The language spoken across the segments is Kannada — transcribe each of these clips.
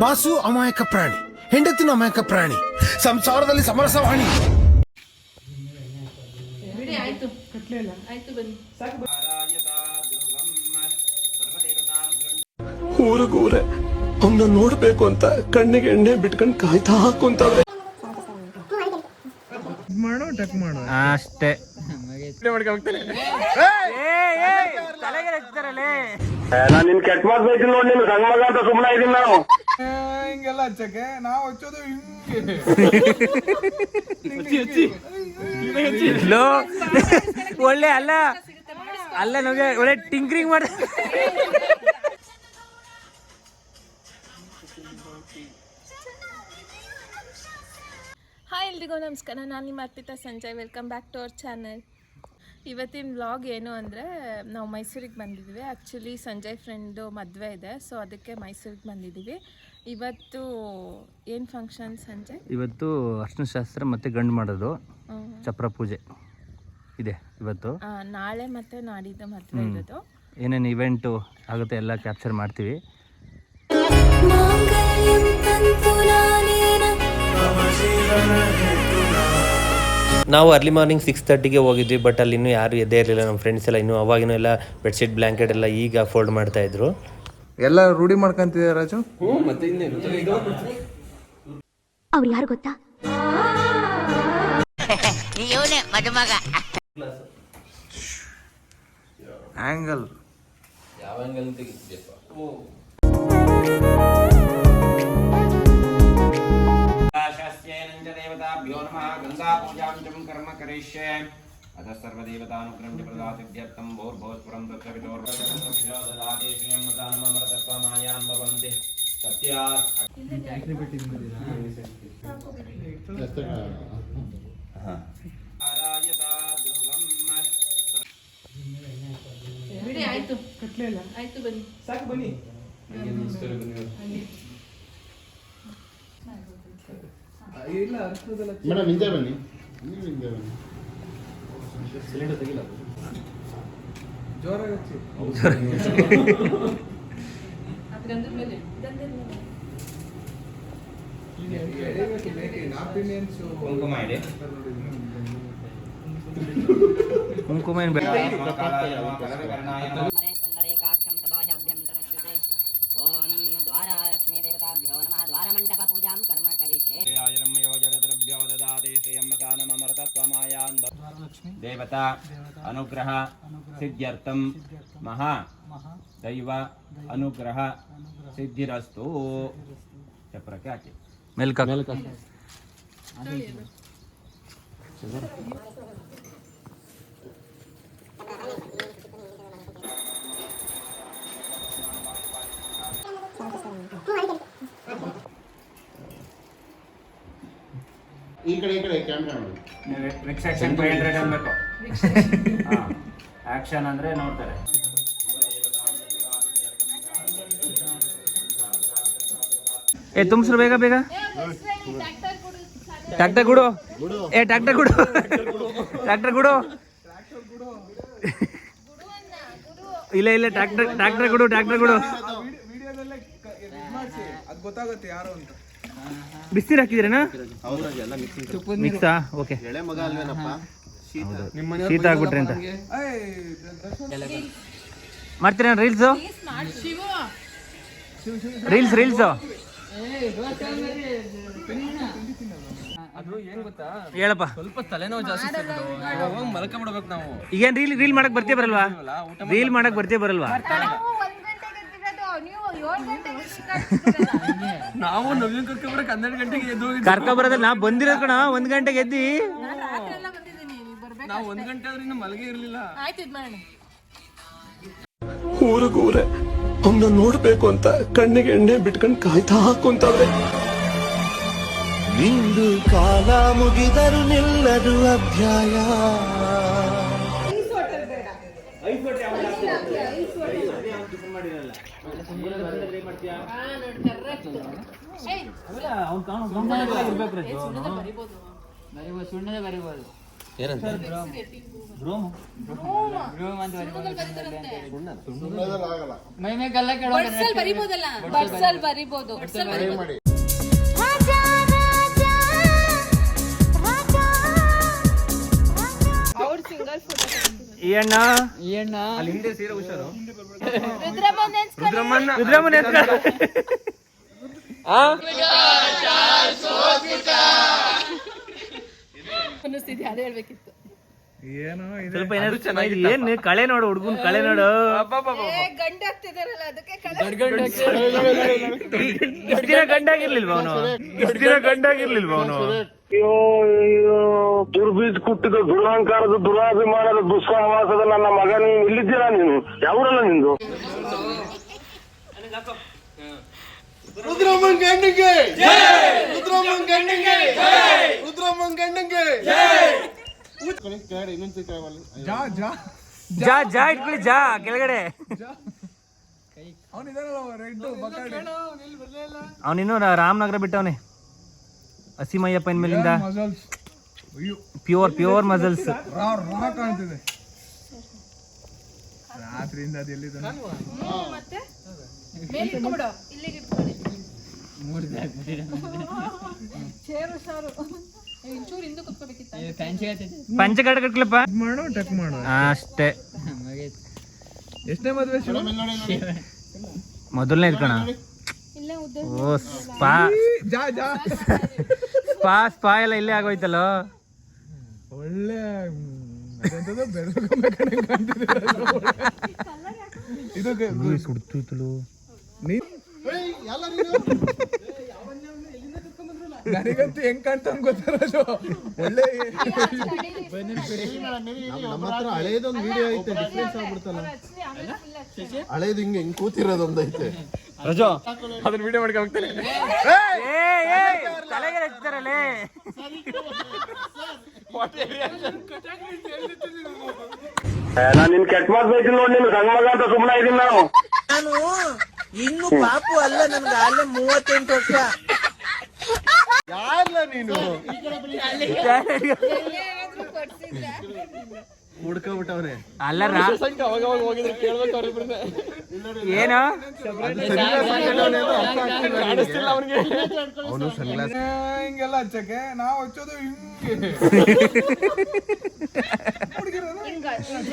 ಬಾಸು ಅಮಾಯಕ ಪ್ರಾಣಿ, ಹೆಂಡತಿನ ಅಮಾಯಕ ಪ್ರಾಣಿ, ಸಂಸಾರದಲ್ಲಿ ಸಮರಸವಾಣಿ. ಊರಿಗೂರೆ ಅವನ್ನ ನೋಡ್ಬೇಕು ಅಂತ ಕಣ್ಣಿಗೆ ಎಣ್ಣೆ ಬಿಟ್ಕೊಂಡು ಕಾಯ್ತಾ ಕುಂತವ್ರೆ. ಅಷ್ಟೇ ನಿನ್ ಕೆಟ್ಟ ಮಾತು ಬೈತೀನಿ ನೋಡಿ, ನಿನ್ ಸಣ್ಣ ಮಗ ಅಂತ ಸುಮ್ಮನೆ ಇದೀನಿ ನಾವು. ಹಿಂಗೆಲ್ಲ ಹಚ್ಚಕ್ಕೆ ನಾವು ಹಚ್ಚೋದು ಒಳ್ಳೆ ಅಲ್ಲ ಅಲ್ಲ ನಮಗೆ ಒಳ್ಳೆ ಟಿಂಕ್ರಿಂಗ್ ಮಾಡ. ಹಾಯ್ ಎಲ್ರಿಗೂ ನಮಸ್ಕಾರ, ನಾನು ನಿಮ್ಮ Arpita Sanjay. Welcome back to our channel. ಇವತ್ತಿನ ವ್ಲಾಗ್ ಏನು ಅಂದರೆ, ನಾವು ಮೈಸೂರಿಗೆ ಬಂದಿದ್ದೀವಿ. ಆ್ಯಕ್ಚುಲಿ ಸಂಜಯ್ ಫ್ರೆಂಡು ಮದುವೆ ಇದೆ, ಸೊ ಅದಕ್ಕೆ ಮೈಸೂರಿಗೆ ಬಂದಿದ್ದೀವಿ. ಇವತ್ತು ಏನು ಫಂಕ್ಷನ್ ಸಂಜಯ್? ಇವತ್ತು ಅರ್ಶಿನ ಶಾಸ್ತ್ರ ಮತ್ತು ಗಂಡು ಮಾಡೋದು, ಚಪ್ರ ಪೂಜೆ ಇದೆ ಇವತ್ತು. ನಾಳೆ ಮತ್ತು ನಾಡಿದ್ದು ಮದುವೆ ಇರೋದು. ಏನೇನು ಇವೆಂಟು ಆಗುತ್ತೆ ಎಲ್ಲ ಕ್ಯಾಪ್ಚರ್ ಮಾಡ್ತೀವಿ. ನಾವು ಅರ್ಲಿ ಮಾರ್ನಿಂಗ್ 6:30ಗೆ ಹೋಗಿದ್ವಿ, ಬಟ್ ಅಲ್ಲಿ ಇನ್ನೂ ಯಾರು ಎದ್ದೇ ಇರಲಿಲ್ಲ. ನಮ್ಮ ಫ್ರೆಂಡ್ಸ್ ಎಲ್ಲ ಇನ್ನೂ ಅವಾಗಿನೂ ಎಲ್ಲ ಬೆಡ್ಶೀಟ್ ಬ್ಲ್ಯಾಂಕೆಟ್ ಎಲ್ಲ ಈಗ ಫೋಲ್ಡ್ ಮಾಡ್ತಾ ಇದ್ರು. ಎಲ್ಲ ರೂಢಿ ಮಾಡ್ಕೊಂತಿದ್ದಾರೆ ರಾಜು. ಮತ್ತೆ ಅವ್ರು ಯಾರು ಗೊತ್ತಾ? ಆಂಗಲ್ ಯಾವ ಆಂಗಲ್ ತೆಗಿತಿದ್ಯಪ್ಪ? ದೇವತಾಭ್ಯೋ ನಮಃ. ಗಂಗಾ ಪೂಜಾಂ ಚ ಕರ್ಮ ಕರಿಷ್ಯೆ. ಅಥ ಸರ್ವದೇವತಾನುಗ್ರಹಂ ಚ ಪ್ರದಾತಿಭ್ಯರ್ಥಂ ಭೋರ್ಭೋಸ್ಪುರಂ ತತ್ರವಿತೋರ್ವದಾತಿ ಶ್ರೀಯಂ ಮತಾನಮೃತತ್ವಮಾಯಾಂ ಭವಂತಿ ಸತ್ಯಾತ್. ಆಯ್ತು ಕಟ್ಲಿಲ್ಲ, ಆಯ್ತು ಬನ್ನಿ, ಸಾಕು ಬನ್ನಿ. ಇಲ್ಲ ಮೇಡಮ್ ಹಿಂದೆ ಬನ್ನಿ, ಸಿಲಿಂಡರ್ ತೆಗಿಲ್ಲ, ಜೋರಾಗಿ ಹಚ್ಚಿ. ಗಂಧದ ಮೇಲೆ ಕುಂಕುಮ ಇದೆ, ಕುಂಕುಮ ಏನು ಬೇಡ. ಓಂ ದ್ವಾರ ಲಕ್ಷ್ಮೀ ದೇವತಾಭ್ಯೋ ನಮಃ. ದ್ವಾರ ಮಂಟಪ ಪೂಜಾಂ ಕರ್ಮ ಕರಿಷ್ಯೆ. ದೇವತಾ ಅನುಗ್ರಹ ಸಿದ್ಧ್ಯರ್ಥಂ ಮಹಾ ದೈವ ಅನುಗ್ರಹ ಸಿದ್ಧಿರಸ್ತು. ಚಪ್ರಕ್ಕೆ ಹಾಕಿ ಮೆಲ್ಕ ಈ ಕಡೆ ಕ್ಯಾಮ್ರಾ ನೋಡಿ. ನೆಕ್ಸ್ಟ್ ಆಕ್ಷನ್ 500 ಅನ್ಬೇಕು. ಆಕ್ಷನ್ ಅಂದ್ರೆ ನೋಡ್ತಾರೆ. ಏ ತುಂಬಿಸ್ರು ಬೇಗ ಬೇಗ. ಟ್ಯಾಕ್ಟರ್ ಗುಡು, ಏ ಟ್ಯಾಕ್ಟರ್ ಗುಡು, ಟ್ಯಾಕ್ಟರ್ ಗುಡು. ಇಲ್ಲ ಇಲ್ಲ ಟ್ಯಾಕ್ಟರ್ ಗುಡು, ಟ್ಯಾಕ್ಟರ್ ಗುಡು. ವಿಡಿಯೋದಲ್ಲೇ ಅದು ಗೊತ್ತಾಗುತ್ತೆ ಯಾರು ಅಂತ. ಬಿಸಿನೀರು ಹಾಕಿದ್ರೇನಾ? ಮಿಕ್ಸಾ? ಓಕೆ. ಎಳೆ ಮಗ ಅಲ್ವೇನಪ್ಪ, ಶೀತ ಆಗ್ಬಿಟ್ರಿ ಅಂತ ಮಾಡ್ತೀರಾ ರೀಲ್ಸು? ರೀಲ್ಸು ಅದು ಏನ್ ಗೊತ್ತಾ, ಹೇಳಪ್ಪ. ಸ್ವಲ್ಪ ತಲೆನೋವು ಜಾಸ್ತಿ, ಮಲ್ಕೊಂಡ್ಬಿಡ್ಬೇಕು ನಾವು. ಈಗೇನು ರೀಲ್ ಮಾಡಕ್ ಬರ್ತೀಯ ಬರಲ್ವಾ? ರೀಲ್ ಮಾಡಕ್ ಬರ್ತೀಯ ಬರಲ್ವಾ? ನಾವು ನವ್ಯನ್ ಕರ್ಕೊಂಡ್ಬಿಡಕ್ 12 ಗಂಟೆಗೆ ಎದ್ದು ಕರ್ಕೊಬರೋದ್ರಲ್ಲಿ ನಾ ಬಂದಿರೋದ್ ಕಣ. 1 ಗಂಟೆಗೆ ಎದ್ದಿ ನಾವು 1 ಗಂಟೆ ಆದ್ರೆ ಇನ್ನು ಮಲಗೇ ಇರ್ಲಿಲ್ಲ. ಊರಿಗೂರೆ ಅವನ್ನ ನೋಡ್ಬೇಕು ಅಂತ ಕಣ್ಣಿಗೆ ಎಣ್ಣೆ ಬಿಟ್ಕೊಂಡು ಕಾಯ್ತಾ ಕುಂತವ್ರೆ. ನಿಂದು ಕಾಲ ಮುಗಿದರು ನಿಲ್ಲದು ಅಧ್ಯಾಯ. ಸುಣ್ಣದ ಬರಿಬೋದು. ಬರಿಬೋದು. ಮಾಡಿ ಅವ್ರ ಸಿಂಗಲ್ ಫೋಟೋ ಈ ಅಣ್ಣ ಅಲ್ಲಿ ಹಿಂದೆ ಸೀರೆ ಹುಷಾರು. ರುದ್ರಮ್ಮನ ಹೆಸ್ರು. ಅನ್ನಿಸ್ತಿದ್ಯಾ ಅದೇ ಹೇಳ್ಬೇಕಿತ್ತು. ಸ್ವಲ್ಪ ಏನಾದ್ರು ಚೆನ್ನಾಗಿ ಏನ್ ಕಳೆ ನೋಡು ಹುಡ್ಗನ್ ಕಳೆ ನೋಡು. ಗಂಡ ಆಗ್ತಿದಾರಲ್ಲ ಅದಕ್ಕೆ ಇಷ್ಟ್ ದಿನ ಗಂಡಾಗಿರ್ಲಿಲ್ವ ಅವನು ಅಯ್ಯೋ ಇದು ದುರ್ಬೀಜ್ ಕುಟ್ಟಿದ ದುರಾಂಕಾರದ ದುರಾಭಿಮಾನದ ದುಸ್ಸಹವಾಸದ ನನ್ನ ಮಗ, ನೀನು ಇಲ್ಲಿದ್ದೀರಾ? ನೀನು ಯಾವೂರಲ್ಲ ನಿಂದು? ರುದ್ರಮ್ಮನ್ ಗಂಡಂಗೆ ರುದ್ರಮ್ಮನ್ ಗಂಡಂಗೆ ರುದ್ರಮ್ಮನ್ ಗಂಡಂಗೆ ಇನ್ನೊಂದು ಜಾ ಜಾ ಇಟ್ಕೊಳ್ಳಿ ಜಾ ಕೆಳಗಡೆ. ಅವನಿನ್ನು ರಾಮನಗರ ಬಿಟ್ಟವನೆ. ಹಸಿಮಯ್ಯಪ್ಪನ ಮೇಲಿಂದ ಪ್ಯೂರ್ ಮಸಲ್ಸ್. ಕಾಣ್ತಿದೆ ರಾತ್ರಿಯಿಂದ ಅದು ಎಲ್ಲಿದೆ ಮತ್ತೆ ಮೇಲೆ ಇಟ್ಕೊಂಡ್ಬಿಡು, ಇಲ್ಲಿಗೆ ಇಟ್ಕೊಳ್ಳಿ. ಚೇರು ಸಾರು ಇಂಚೂರು ಹಿಂದೆ ಕುತ್ಕೋಬೇಕಿತ್ತ. ಪಂಚಕಟ್ಟ ಕಟ್ಲಪ್ಪ ಮಾಡು ಟಕ್ ಮಾಡು ಅಷ್ಟೇ. ಎಷ್ಟೇ ಮದ್ವೆ ಶಿವ? ಮೊದಲನೇ ಇಟ್ಕೋಣ. ಇಲ್ಲೇ ಉದ್ದ ಓ ಸ್ಪಾ ಜಾ ಜಾ ಸ್ಪಾ ಸ್ಪಾ ಎಲ್ಲ ಇಲ್ಲೇ ಆಗೋಯ್ತಲ್ಲ. ಒಳ್ಳೆ ಅದೆಂತದೋ ಬೆರಗೊಂಬೆ ಕಣೆ ಕಾಣ್ತಿದೆ. ಇದು ಸುಡ್ತುತ್ತಲು ನನಗಂತೂ ಹೆಂಗ್ ಕಾಣ್ತಾ ಗೊತ್ತಾರ. ಒಳ್ಳೆ ನಮ್ಮ ಹತ್ರ ಹಳೇದೊಂದು ವಿಡಿಯೋ ಐತೆ, ಡಿಫ್ರೆನ್ಸ್ ಆಗ್ಬಿಡ್ತಲ್ಲ. ಹಳೇದು ಹಿಂಗೆ ಹಿಂಗ್ ಕೂತಿರೋದೊಂದು ಐತೆ. ರಜೋ ಅದನ್ನ ವಿಡಿಯೋ ಮಾಡ್ಕೊಂಡು ಹೋಗ್ತೇನೆ. ತಲೆಗೆ ಹಚ್ತಾರಲ್ಲೇ. ನಾನು ನಿನ್ ಕೆಟ್ಟ ಮಾತು ಬೈತೀನಿ ನೋಡಿ, ನಿನ್ ಸಣ್ಣ ಮಗ ಅಂತ ಸುಮ್ಮನೆ ಇದೀನಿ ನಾನು. ಇನ್ನು ಪಾಪು ಅಲ್ಲ, ನನ್ಗೆ ಅಲ್ಲೇ 38 ವರ್ಷ. ಯಾರ್ಲ ನೀನು ಹುಡ್ಕೊಬಿಟ್ಟವ್ರೆ. ಅಲ್ಲ ಅವಾಗ ಹೋಗಿದ್ರೆ ಕೇಳ್ಬೇಕು ಅವ್ರಿಬ್ರನ್ನ. ಏನು ಕಾಣಿಸ್ತಿಲ್ಲ ಅವನಿಗೆ. ಅವನು ಸನ್ಗ್ಲಾಸ್ ಹಿಂಗೆಲ್ಲ ಹಚ್ಚಕ್ಕೆ ನಾವು ಹಚ್ಚೋದು ಹಿಂಗೆ.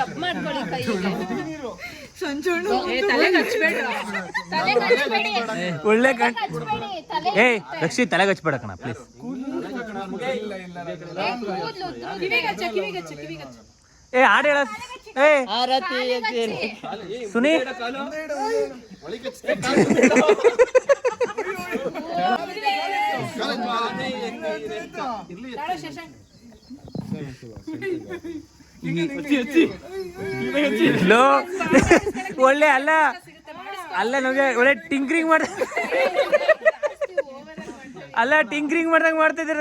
ರಬ್ ಮಾಡ್ಕೊಳ್ಳಿ ಕೈಗೆ. ತಲೆಗೆ ಹಚ್ಬೇಡ್ರಿ. ಒಳ್ಳೆ ಏ ರಕ್ಷಿ ತಲೆಗೆ ಹಚ್ಬೇಡ ಕಣ ಪ್ಲೀಸ್. ಏ ಹಾಡು ಹೇಳ. ಏ ಸುನಿ ಲೋ ಒಳ್ಳೆ ಅಲ್ಲ ಅಲ್ಲ ನಮಗೆ ಒಳ್ಳೆ ಟಿಂಕ್ರಿಂಗ್ ಮಾಡ ಅಲ್ಲ ಟಿಂಕ್ರಿಂಗ್ ಮಾಡ್ದಂಗ್ ಮಾಡ್ತಿದ್ದೀರ.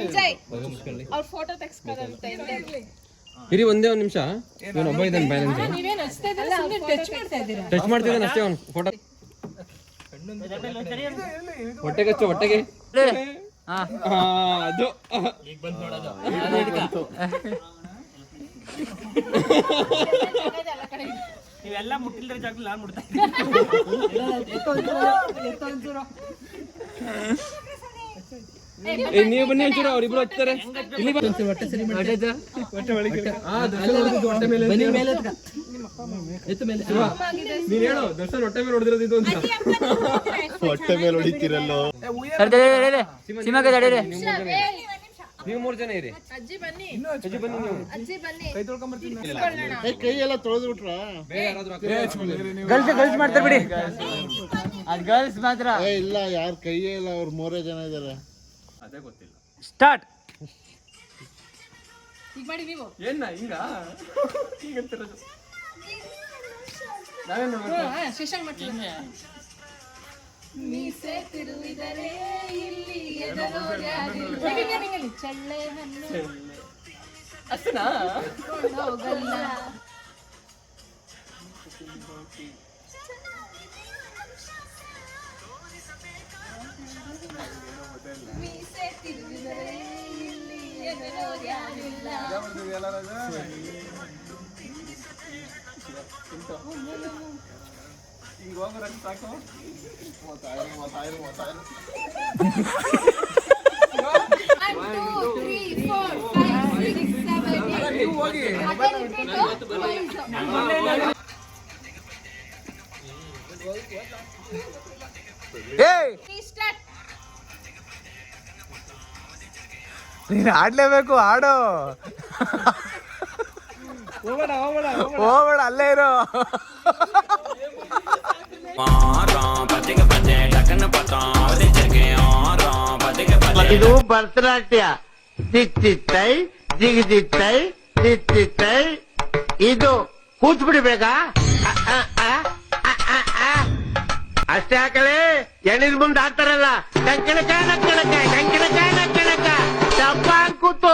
ಸಂಜಯ್ ಅವ್ರ ಫೋಟೋ ತೆಗ್ಸ್ಕೊರಂತೆ. ಇರಿ ಒಂದೇ ಒಂದು ನಿಮಿಷ. ಇವನು ಒಬ್ಬ ಇದ್ದಾನೆ ಬ್ಯಾಲೆನ್ಸ್. ನೀವೇನು ಹಚ್ತಾ ಇದ್ದೀರಾ? ಸುಮ್ಮನೆ ಟಚ್ ಮಾಡ್ತಾ ಇದ್ದೀರಾ? ಟಚ್ ಮಾಡ್ತಿದ್ದಾನೆ ಅಷ್ಟೇ ಅವ್ನು ಫೋಟೋ. ಹೊಟ್ಟೆಗೆ ಹಚ್ಚು ಹೊಟ್ಟೆಗೆ. ಅದು ನೀವೆಲ್ಲ ಮುಟ್ಟಿಲ್ದ್ರ ಜಾಗದಲ್ಲಿ ನಾನು ಮುಟ್ತಾ ನೀವು ಬನ್ನಿ ಒಂಚೂರು, ಅವ್ರಿಬ್ರು ಹಚ್ತಾರೆ. ಇಲ್ಲಿ ಹೊಟ್ಟೆ ಸರಿ ಮಾಡಿ. ನೀನ್ ಹೇಳು ದರ್ಶನ್ ಹೊಟ್ಟೆ ಮೇಲೆ ಹೊಡೆದಿರೋದು ಇದು ಅಂತ. ಹೊಟ್ಟೆ ಮೇಲೆ ಹೊಡಿತೀರಲ್ಲೋ. ನೀವು 3 ಜನ ಇರಿ. ಅಜ್ಜಿ ಬನ್ನಿ, ಅಜ್ಜಿ ಬನ್ನಿ, ನೀವು ಅಜ್ಜಿ ಬನ್ನಿ. ಕೈ ತೊಳ್ಕೊಂಬರ್ತೀನಿ. ಕೈ ಎಲ್ಲ ತೊಳೆದು ಬಿಟ್ರಾ? ಗರ್ಲ್ಸ್ ಮಾಡ್ತಾರೆ ಬಿಡಿ. ಅದು ಗರ್ಲ್ಸ್ ಮಾತ್ರ. ಇಲ್ಲ, ಯಾರ ಕೈಯೇ ಇಲ್ಲ, ಅವ್ರು 3 ಜನ ಇದಾರೆ. ಅದೇ ಗೊತ್ತಿಲ್ಲ. ಸ್ಟಾರ್ಟ್. ಈಗ ಮಾಡಿ ನೀವು. ಏನ ಹಿಂಗ ಹೀಗಂತಿರೋದು ಶಶಾಂಕ್ ಮಾಡ್ತೀನಿ. ಮೀಸೆ ತಿರುವಿದರೆ ಇಲ್ಲಿ ಎದರೋರ್ಯಾರಿಲ್ಲ. ಚಳ್ಳೆ ಹಣ್ಣು ಅಷ್ಟನಾ? ಹೋಗಲ್ಲ. ಮೀಸೆ ತಿರುಗಿದರೆ ಇಲ್ಲಿ ಎದುರು ಯಾರಿಲ್ಲ. ಈಗ ಹೋಗೋರಷ್ಟು ಸಾಕು. 30,000. 1 2 3 4 5 6 7 ನೀವು ಹೋಗಿ. ನೀನ್ ಆಡ್ಲೇಬೇಕು, ಆಡು. ಹೋಗ್ಬೇಡ, ಅಲ್ಲೇ ಇರೋ. ಇದು ಭರತನಾಟ್ಯ. ಚಿತ್ತಿತ್ತೈ ಜಿಗಿದಿತ್ತೈ ಚಿತ್ತಿತ್ತೈ. ಇದು ಕೂತ್ಬಿಡ್ಬೇಕಾ? ಅಷ್ಟೇ ಹಾಕಲೇ. ಎಣ್ಣಿನ ಮುಂದೆ ಹಾಕ್ತಾರಲ್ಲ, ಕಂಕಣಕಾಯ ನಕ್ಕಣಕಾಯ ಕಂಕಣಕಾಯ ನಕ್ಕಣಕಾಯ ಚಪ್ಪ ಕೂತು.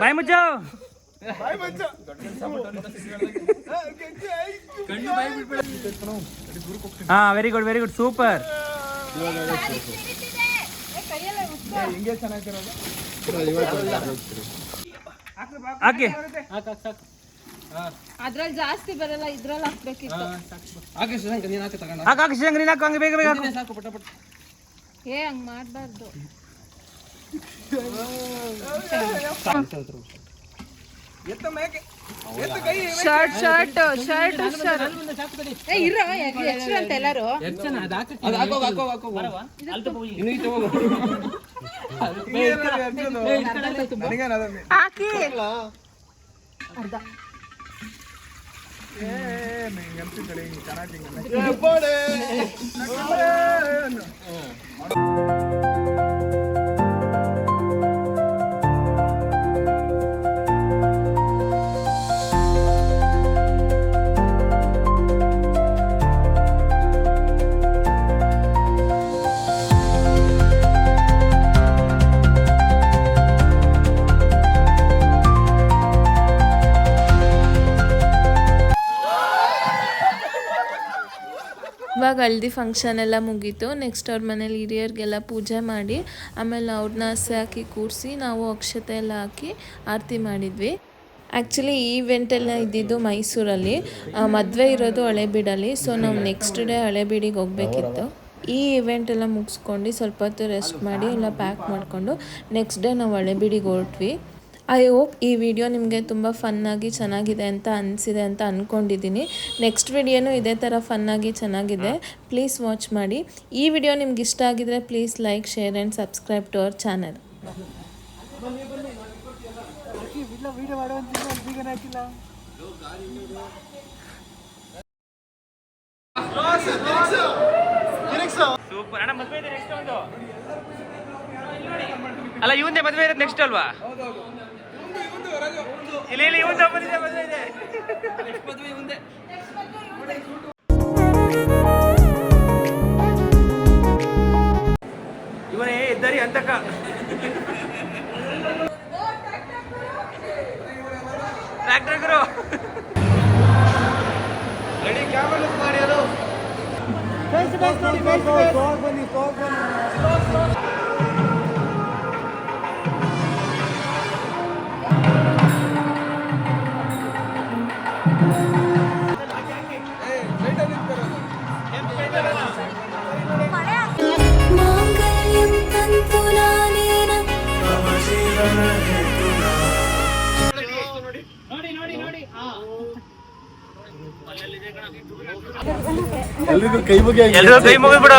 ಬಾಯ್ ಮುಚ್ಚೋ. ಹಾ, ವೆರಿ ಗುಡ್, ಸೂಪರ್. ಹಾಕಿ. ಅದ್ರಲ್ಲಿ ಜಾಸ್ತಿ ಬರಲ್ಲ, ಇದ್ರಲ್ಲಿ ಹಾಕ್ಬೇಕಿತ್ತು. ಹಾಕಿ ಶಶಾಂಕ, ನೀನ್ ಹಾಕಿ ತಗೊಂಡ. ಹಾಕು ಶಶಾಂಕ್, ನೀನ್ ಹಾಕು, ಹಂಗೆ ಬೇಗ ಹಾಕು. ಸಾಕು, ಪಟ. ಏ ಹಂಗ್ ಮಾಡ್ಬಾರ್ದು. ಎತ್ತ ಮೇಕೆ, ಎತ್ತ ಕೈ. ಶರ್ಟ್ ಏ ಇರೋ ಎಷ್ಟು ಅಂತ ಎಲ್ಲರೂ ಅದು ಹಾಕೋ. ಇನ್ನು ಈಚೆ ಹೋಗು. ಹಾಕಿ. ಅರ್ಧ ಇವಾಗ ಹಲ್ದಿ ಫಂಕ್ಷನ್ ಎಲ್ಲ ಮುಗೀತು. ನೆಕ್ಸ್ಟ್ ಅವ್ರ ಮನೇಲಿ ಹಿರಿಯರಿಗೆಲ್ಲ ಪೂಜೆ ಮಾಡಿ ಆಮೇಲೆ ಅವ್ರನ್ನ ಹಸೆ ಹಾಕಿ ಕೂರಿಸಿ ನಾವು ಅಕ್ಷತೆ ಎಲ್ಲ ಹಾಕಿ ಆರತಿ ಮಾಡಿದ್ವಿ. ಆ್ಯಕ್ಚುಲಿ ಈ ಇವೆಂಟೆಲ್ಲ ಇದ್ದಿದ್ದು ಮೈಸೂರಲ್ಲಿ, ಮದುವೆ ಇರೋದು ಹಳೇಬೀಡಲ್ಲಿ. ಸೊ ನಾವು ನೆಕ್ಸ್ಟ್ ಡೇ ಹಳೇಬೀಡಿಗೆ ಹೋಗಬೇಕಿತ್ತು. ಈ ಇವೆಂಟ್ ಎಲ್ಲ ಮುಗಿಸ್ಕೊಂಡು ಸ್ವಲ್ಪ ಹೊತ್ತು ರೆಸ್ಟ್ ಮಾಡಿ ಎಲ್ಲ ಪ್ಯಾಕ್ ಮಾಡಿಕೊಂಡು ನೆಕ್ಸ್ಟ್ ಡೇ ನಾವು ಹಳೇಬೀಡಿಗೆ ಹೊರಟ್ವಿ. ಐ ಹೋಪ್ ಈ ವಿಡಿಯೋ ನಿಮಗೆ ತುಂಬ ಫನ್ನಾಗಿ ಚೆನ್ನಾಗಿದೆ ಅಂತ ಅನಿಸಿದೆ ಅಂತ ಅಂದ್ಕೊಂಡಿದ್ದೀನಿ. ನೆಕ್ಸ್ಟ್ ವಿಡಿಯೋನೂ ಇದೇ ಥರ ಫನ್ನಾಗಿ ಚೆನ್ನಾಗಿದೆ. ಪ್ಲೀಸ್ ವಾಚ್ ಮಾಡಿ. ಈ ವಿಡಿಯೋ ನಿಮ್ಗೆ ಇಷ್ಟ ಆಗಿದರೆ please like, share and subscribe to our channel. Super ಅಣ್ಣ, ಮದುವೆ ಇದೆ ನೆಕ್ಸ್ಟ್ ಒಂದು. ಅಲ್ಲ, ಇವಂದೇ ಮದುವೆ ಇರೋದು ನೆಕ್ಸ್ಟ್ ಅಲ್ವಾ? ಇಲ್ಲ, ಇವಂದೇ ಮದುವೆ ಇದೆ. ಮದುವೆ ಮುಂದೆ. ಇವನೇ ಇದ್ದಾರೆ ಅಂತಕ. ಟ್ರ್ಯಾಕ್ಟರ್ ಗುರು ರೆಡಿ, ಕ್ಯಾಮರಾ ಲುಕ್ ಮಾಡಿ. ಅದು ಎಲ್ರಿಗೂ ಕೈ ಮುಗಿ ಎಲ್ಲರೂ ಕೈ ಮುಗಿದ್ಬಿಡು.